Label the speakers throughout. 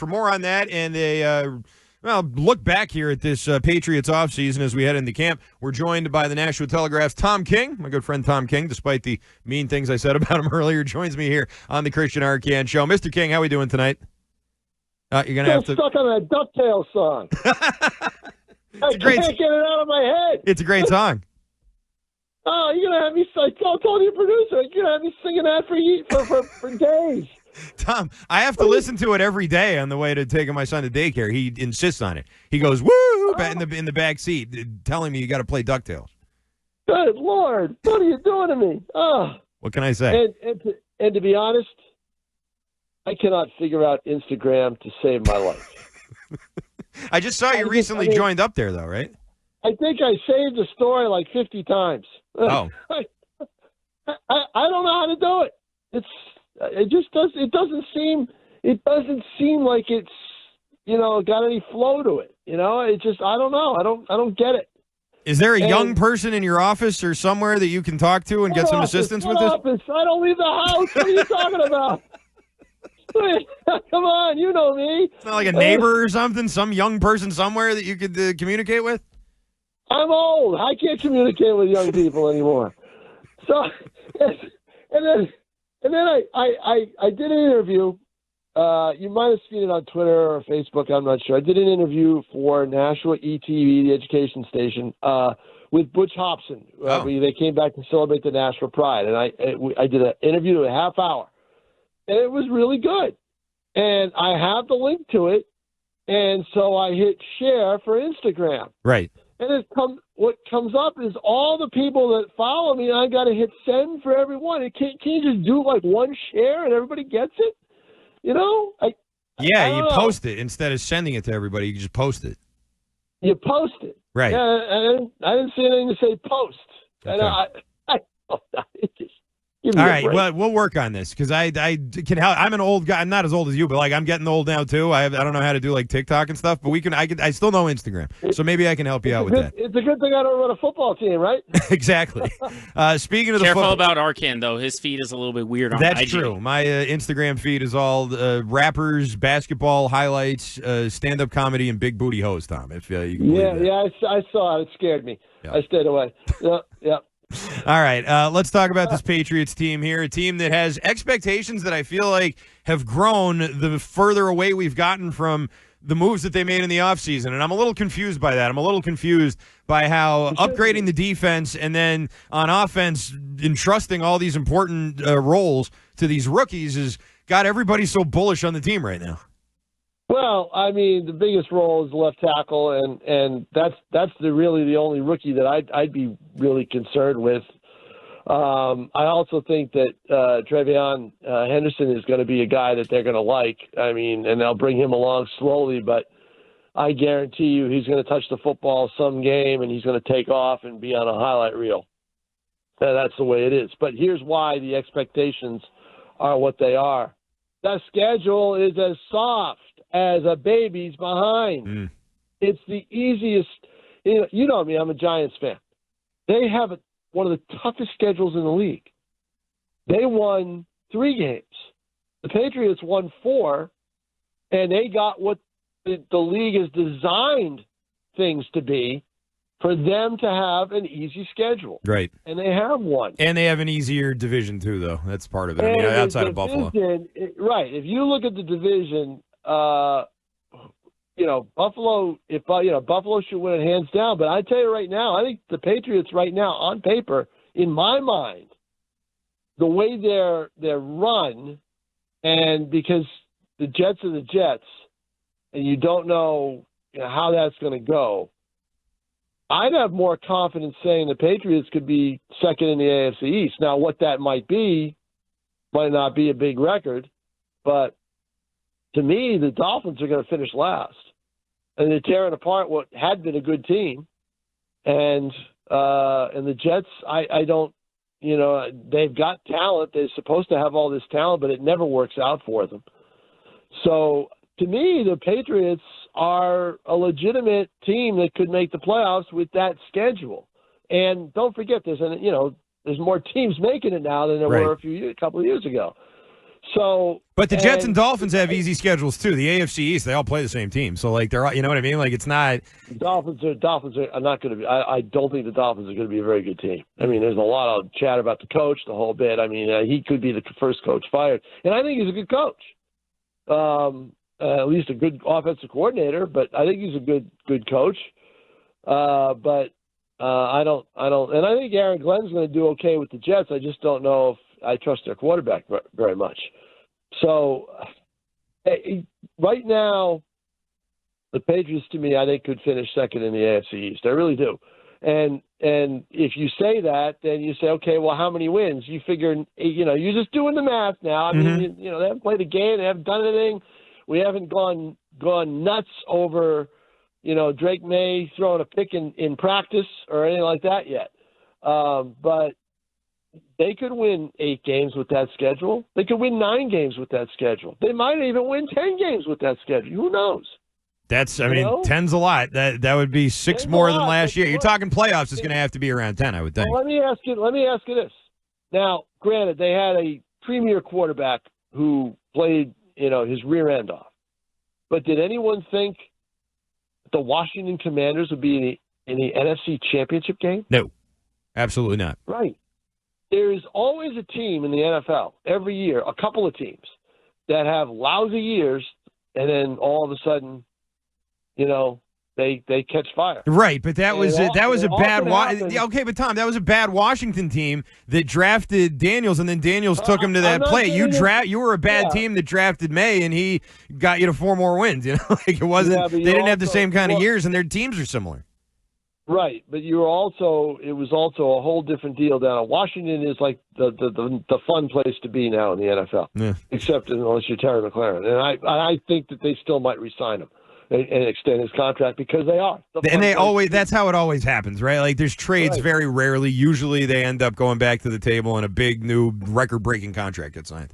Speaker 1: for more on that and look back here at this Patriots offseason as we head into camp. We're joined by the Nashua Telegraph's Tom King, my good friend Tom King, despite the mean things I said about him earlier, joins me here on the Christian Arcand Show. Mr. King, how are we doing tonight? You're going to have to...
Speaker 2: stuck on that DuckTales song. I can't get it out of my head.
Speaker 1: It's a great song.
Speaker 2: Oh, you're going to have me... I told your producer, you're going to have me singing that for days.
Speaker 1: Tom, I have to listen to it every day on the way to taking my son to daycare. He insists on it. He goes, woo, in the back seat, telling me you got to play DuckTales.
Speaker 2: Good Lord. What are you doing to me? Oh.
Speaker 1: What can I say?
Speaker 2: And to be honest, I cannot figure out Instagram to save my life.
Speaker 1: I just saw you recently joined up there, though, right?
Speaker 2: I think I saved the story like 50 times.
Speaker 1: Oh.
Speaker 2: I don't know how to do it. It doesn't seem like it's, got any flow to it. I don't know. I don't get it.
Speaker 1: Is there a young person in your office or somewhere that you can talk to and get some assistance with this?
Speaker 2: I don't leave the house. What are you talking about? Come on, you know me.
Speaker 1: It's not like a neighbor or something, some young person somewhere that you could communicate with?
Speaker 2: I'm old. I can't communicate with young people anymore. So, and then I did an interview. You might have seen it on Twitter or Facebook. I'm not sure. I did an interview for Nashua ETV, the education station, with Butch Hobson. They came back to celebrate the Nashua Pride, and I did an interview, a half hour. And it was really good. And I have the link to it. And so I hit share for Instagram.
Speaker 1: Right.
Speaker 2: And what comes up is all the people that follow me, I got to hit send for everyone. Can't you just do like one share and everybody gets it? You
Speaker 1: post it. Instead of sending it to everybody, you just post it.
Speaker 2: You post it.
Speaker 1: Right.
Speaker 2: Yeah, I didn't see anything to say post.
Speaker 1: Okay.
Speaker 2: And
Speaker 1: all right, well, we'll work on this because I can help. I'm an old guy. I'm not as old as you, but I'm getting old now too. I don't know how to do like TikTok and stuff, but I still know Instagram, so maybe I can help you out with that.
Speaker 2: It's a good thing I don't run a football team, right?
Speaker 1: Exactly. Speaking of the
Speaker 3: careful about Arcand though, his feed is a little bit weird on
Speaker 1: That's
Speaker 3: IG.
Speaker 1: True. My Instagram feed is all rappers, basketball highlights, stand-up comedy, and big booty hoes. Tom, if you can believe that.
Speaker 2: I saw it. It scared me. Yeah. I stayed away. Yeah.
Speaker 1: All right, let's talk about this Patriots team here, a team that has expectations that I feel like have grown the further away we've gotten from the moves that they made in the offseason, and I'm a little confused by that. I'm a little confused by how upgrading the defense and then on offense entrusting all these important roles to these rookies has got everybody so bullish on the team right now.
Speaker 2: Well, I mean, the biggest role is left tackle, and that's really the only rookie that I'd be really concerned with. I also think that Trevion Henderson is going to be a guy that they're going to like. I mean, and they'll bring him along slowly, but I guarantee you he's going to touch the football some game, and he's going to take off and be on a highlight reel. That's the way it is. But here's why the expectations are what they are. That schedule is as soft as a baby's behind. It's the easiest. You know me, I'm a Giants fan. They have one of the toughest schedules in the league. They won 3 games. The Patriots won 4, and they got what the league has designed things to be for them to have an easy schedule.
Speaker 1: Right.
Speaker 2: And they have one.
Speaker 1: And they have an easier division, too, though. That's part of it. I mean, outside of Buffalo.
Speaker 2: Right. If you look at the division, Buffalo, Buffalo should win it hands down. But I tell you right now, I think the Patriots right now, on paper, in my mind, the way they're run, and because the Jets are the Jets, and you don't know how that's going to go, I'd have more confidence saying the Patriots could be second in the AFC East. Now, what that might not be a big record, but to me, the Dolphins are going to finish last. And they're tearing apart what had been a good team. And the Jets, I don't, they've got talent. They're supposed to have all this talent, but it never works out for them. So, to me, the Patriots are a legitimate team that could make the playoffs with that schedule. And don't forget, there's more teams making it now than there were a couple of years ago. So,
Speaker 1: But the Jets and Dolphins have easy schedules too. The AFC East, they all play the same team, so like they're, you know what I mean? Like it's not.
Speaker 2: Dolphins are not going to be. I don't think the Dolphins are going to be a very good team. I mean, there's a lot of chat about the coach, the whole bit. I mean, he could be the first coach fired, and I think he's a good coach. At least a good offensive coordinator, but I think he's a good coach. But I don't, and I think Aaron Glenn's going to do okay with the Jets. I just don't know if I trust their quarterback very much. So right now, the Patriots, to me, I think could finish second in the AFC East. I really do. And if you say that, then you say, okay, well, how many wins? You figure, you're just doing the math now. I mean, they haven't played a game, they haven't done anything. We haven't gone nuts over, Drake May throwing a pick in practice or anything like that yet. But they could win 8 games with that schedule. They could win 9 games with that schedule. They might even win 10 games with that schedule. Who knows?
Speaker 1: That's, 10's a lot. That would be 6 more than last year. You're talking playoffs. It's going to have to be around 10, I would think.
Speaker 2: Well, let me ask you this. Now, granted, they had a premier quarterback who played, his rear end off. But did anyone think the Washington Commanders would be in the NFC Championship game?
Speaker 1: No, absolutely not.
Speaker 2: Right. There's always a team in the NFL every year, a couple of teams that have lousy years, and then all of a sudden, they catch fire.
Speaker 1: Right, but that was a bad. Okay, but Tom, that was a bad Washington team that drafted Daniels, and then Daniels took him to that play. You were a bad team that drafted May, and he got you to 4 more wins. Like it wasn't. Yeah, they didn't have the same kind of years, and their teams are similar.
Speaker 2: Right, but it was also a whole different deal down. Washington is like the fun place to be now in the NFL, except unless you're Terry McLaurin, and I think that they still might re-sign him and extend his contract because they are.
Speaker 1: And that's how it always happens, right? Like there's trades very rarely. Usually they end up going back to the table and a big new record-breaking contract gets signed.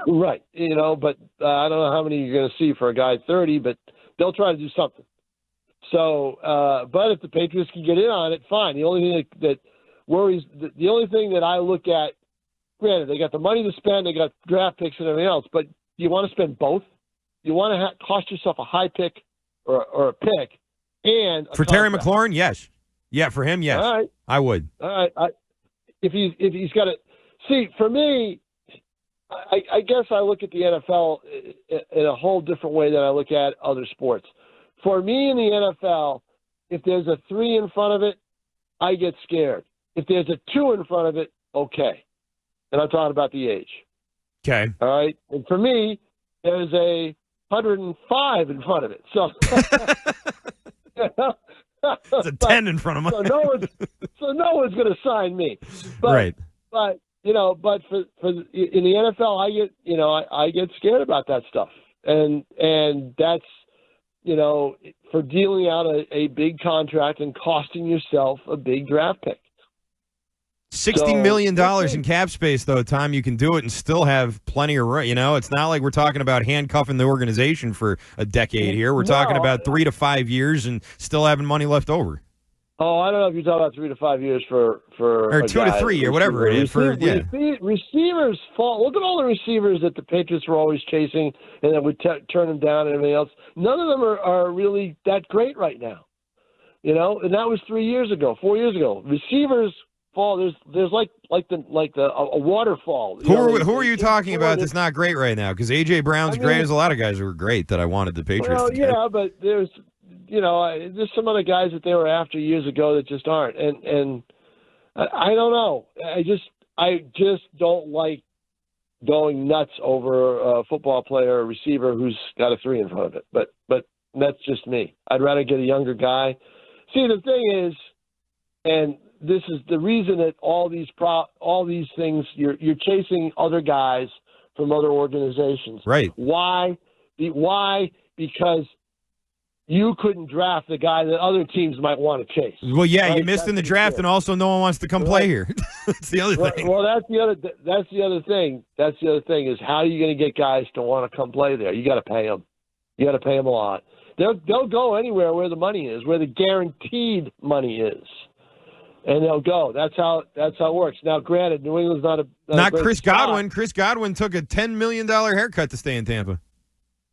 Speaker 2: Right, but I don't know how many you're going to see for a guy 30, but they'll try to do something. So, but if the Patriots can get in on it, fine. The only thing that worries, the only thing that I look at, granted, they got the money to spend, they got draft picks and everything else, but do you want to spend both? You want to cost yourself a high pick or a pick and
Speaker 1: for Terry McLaurin, yes. Yeah, for him, yes. All right. I would.
Speaker 2: All right. If he's got to see, for me, I guess I look at the NFL in a whole different way than I look at other sports. For me in the NFL, if there's a 3 in front of it, I get scared. If there's a 2 in front of it, okay. And I'm talking about the age.
Speaker 1: Okay.
Speaker 2: All right. And for me, there's a 105 in front of it. So
Speaker 1: it's a 10 in front of mine.
Speaker 2: So no one's going to sign me. But,
Speaker 1: right.
Speaker 2: But for in the NFL, I get scared about that stuff, and that's. For dealing out a big contract and costing yourself a big draft pick.
Speaker 1: $60 million in cap space, though, Tom. You can do it and still have plenty of room. It's not like we're talking about handcuffing the organization for a decade here. We're talking about 3 to 5 years and still having money left over.
Speaker 2: Oh, I don't know if you're talking about 3 to 5 years for
Speaker 1: or 2 to 3 or whatever it is.
Speaker 2: Receivers fall. Look at all the receivers that the Patriots were always chasing, and then would turn them down and everything else. None of them are really that great right now, and that was 3 years ago, 4 years ago. Receivers fall. There's like a waterfall.
Speaker 1: Who are you talking about that's not great right now? Because A.J. Brown's great. There's a lot of guys who were great that I wanted the Patriots to get.
Speaker 2: Yeah, but there's there's some other guys that they were after years ago that just aren't, and I don't know. I just don't like going nuts over a football player or receiver who's got a 3 in front of it. But that's just me. I'd rather get a younger guy. See, the thing is, and this is the reason that all these things you're chasing other guys from other organizations.
Speaker 1: Right?
Speaker 2: Why? Because you couldn't draft the guy that other teams might want to chase.
Speaker 1: Well, yeah, right? You missed in the draft, and also no one wants to come play here. That's the other thing.
Speaker 2: Well, that's the other thing. That's the other thing is how are you going to get guys to want to come play there? You got to pay them. You got to pay them a lot. They'll go anywhere where the money is, where the guaranteed money is. and they'll go. That's how it works. Now, granted, New England's not
Speaker 1: Not
Speaker 2: a great
Speaker 1: Chris
Speaker 2: spot.
Speaker 1: Godwin. Chris Godwin took a $10 million haircut to stay in Tampa.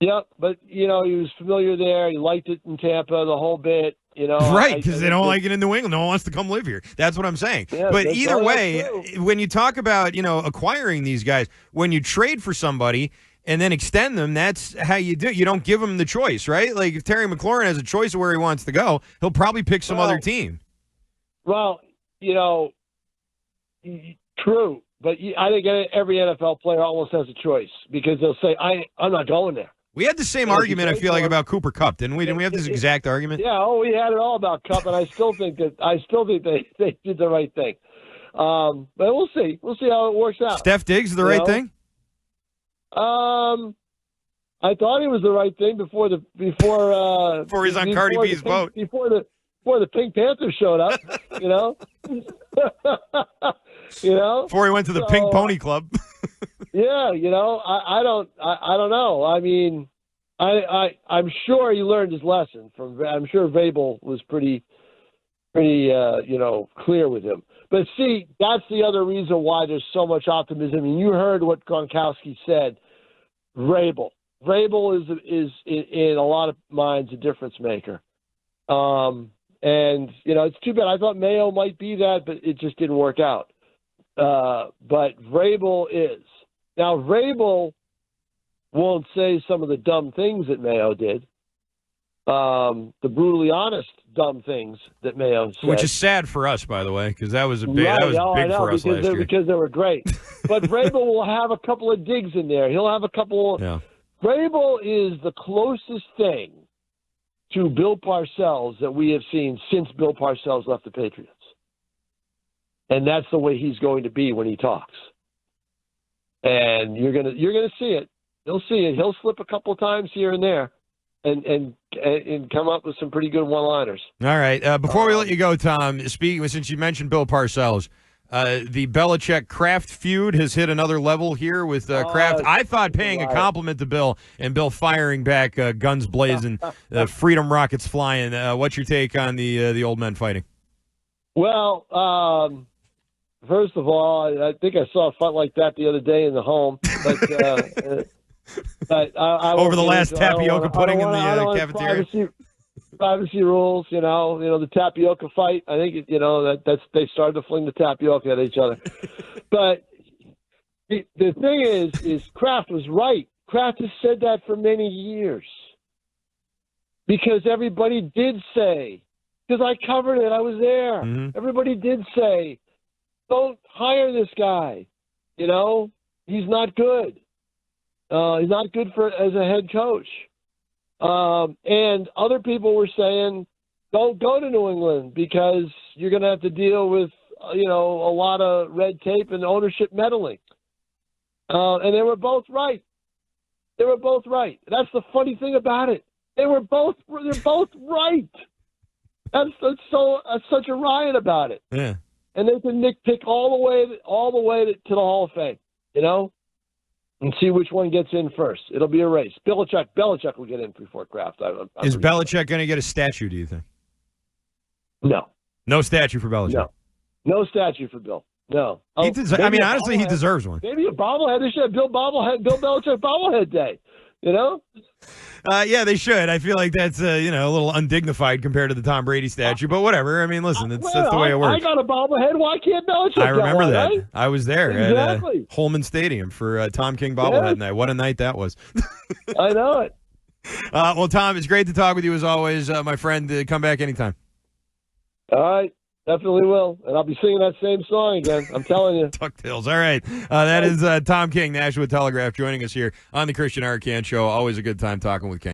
Speaker 2: Yep, but he was familiar there. He liked it in Tampa, the whole bit.
Speaker 1: Right, because they don't like it in New England. No one wants to come live here. That's what I'm saying.
Speaker 2: Yeah,
Speaker 1: but either way,
Speaker 2: true.
Speaker 1: when you talk about acquiring these guys, when you trade for somebody and then extend them, that's how you do it. You don't give them the choice, right? Like if Terry McLaurin has a choice of where he wants to go, he'll probably pick some other team.
Speaker 2: Well, true. But I think every NFL player almost has a choice because they'll say, I'm not going there.
Speaker 1: We had the same argument, I feel like, about Cooper Kupp, didn't we? Didn't we have this exact argument?
Speaker 2: Yeah, we had it all about Kupp, and I still think they did the right thing. But we'll see. We'll see how it works out.
Speaker 1: Steph Diggs the right thing?
Speaker 2: I thought he was the right thing before
Speaker 1: he's on Cardi B's boat.
Speaker 2: Before the Pink Panthers showed up,
Speaker 1: Before he went to the Pink Pony Club.
Speaker 2: Yeah, I don't know. I mean, I'm sure he learned his lesson I'm sure Vrabel was pretty clear with him. But see, that's the other reason why there's so much optimism. And you heard what Gronkowski said. Vrabel is in a lot of minds a difference maker. And it's too bad. I thought Mayo might be that, but it just didn't work out. But Vrabel is. Now, Vrabel won't say some of the dumb things that Mayo did, the brutally honest dumb things that Mayo said.
Speaker 1: Which is sad for us, by the way, because that was big for us last year.
Speaker 2: Because they were great. But Vrabel will have a couple of digs in there. He'll have a couple.
Speaker 1: Yeah.
Speaker 2: Vrabel is the closest thing to Bill Parcells that we have seen since Bill Parcells left the Patriots. And that's the way he's going to be when he talks. And you're gonna see it. You'll see it. He'll slip a couple of times here and there, and come up with some pretty good one-liners.
Speaker 1: All right. Before we let you go, Tom, since you mentioned Bill Parcells, the Belichick Kraft feud has hit another level here with Kraft. I thought paying a compliment to Bill and Bill firing back, guns blazing, freedom rockets flying. What's your take on the old men fighting?
Speaker 2: Well, first of all, I think I saw a fight like that the other day in the home. But I
Speaker 1: over the last tapioca pudding in the cafeteria.
Speaker 2: Privacy rules, the tapioca fight. I think that's they started to fling the tapioca at each other. But the thing is Kraft was right. Kraft has said that for many years because everybody did say, because I covered it, I was there. Mm-hmm. Everybody did say, don't hire this guy. He's not good. He's not good as a head coach. And other people were saying, don't go to New England because you're going to have to deal with, a lot of red tape and ownership meddling. And they were both right. That's the funny thing about it. They're both right. That's such a riot about it.
Speaker 1: Yeah.
Speaker 2: And they can nitpick all the way to the Hall of Fame, and see which one gets in first. It'll be a race. Belichick will get in before Kraft.
Speaker 1: Is Belichick going to get a statue, do you think?
Speaker 2: No.
Speaker 1: No statue for Belichick?
Speaker 2: No statue for Bill. No.
Speaker 1: Honestly, he deserves one.
Speaker 2: Maybe a bobblehead. They should have Bill Belichick bobblehead day.
Speaker 1: Yeah, they should. I feel like that's a little undignified compared to the Tom Brady statue, but whatever. I mean, listen, that's the way it works.
Speaker 2: I got a bobblehead. Why can't Belichick?
Speaker 1: I remember that.
Speaker 2: Right?
Speaker 1: I was there
Speaker 2: exactly.
Speaker 1: At Holman Stadium for Tom King bobblehead night. What a night that was!
Speaker 2: I know it.
Speaker 1: Well, Tom, it's great to talk with you as always, my friend. Come back anytime.
Speaker 2: All right. Definitely will. And I'll be singing that same song again. I'm telling you.
Speaker 1: DuckTales. All right. That is Tom King, Nashua Telegraph, joining us here on the Christian Arcand Show. Always a good time talking with King.